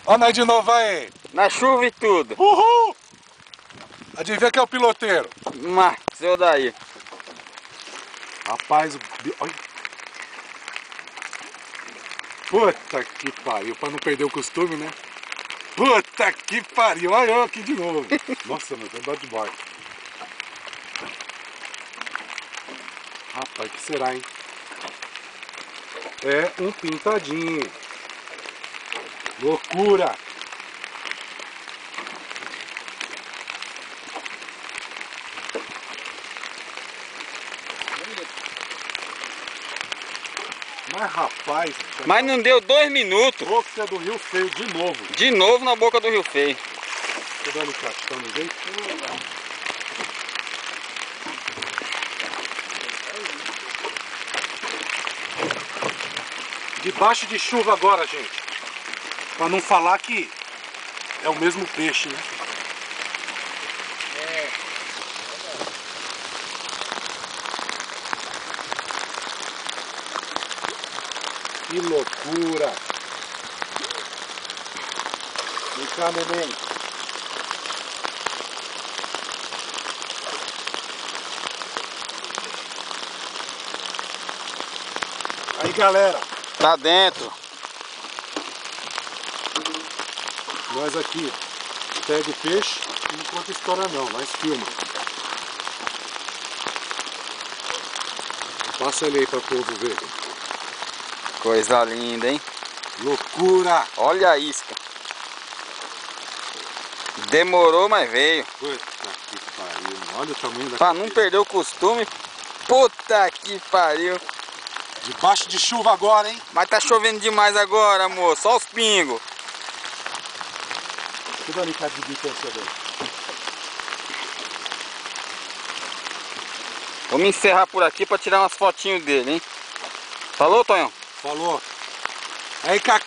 Ó nós de novo aí. Na chuva e tudo. Uhul! Adivinha quem é o piloteiro? Mas, seu daí. Rapaz, olha. Puta que pariu, pra não perder o costume, né? Puta que pariu, olha eu aqui de novo. Nossa, meu, tá de barco. Rapaz, que será, hein? É um pintadinho. Loucura! Mas rapaz... Mas não deu 2 minutos. Boca do Rio Feio de novo. De novo na boca do Rio Feio. Tô dando tá no jeito? Debaixo de chuva agora, gente. Pra não falar que é o mesmo peixe, né? Que loucura! Vem cá, neném. Aí, galera. Tá dentro. Nós aqui pega o peixe e não conta história não, nós filma. Passa ele aí para o povo ver. Coisa linda, hein? Loucura! Olha a isca. Demorou, mas veio. Puta que pariu, olha o tamanho da Pra não perder o costume. Puta que pariu. Debaixo de chuva agora, hein? Mas tá chovendo demais agora, moço. Só os pingos. Tudo ali, cara, de bico aí, Vamos encerrar por aqui pra tirar umas fotinhos dele, hein? Falou, Tonhão? Falou. Aí, Cacá.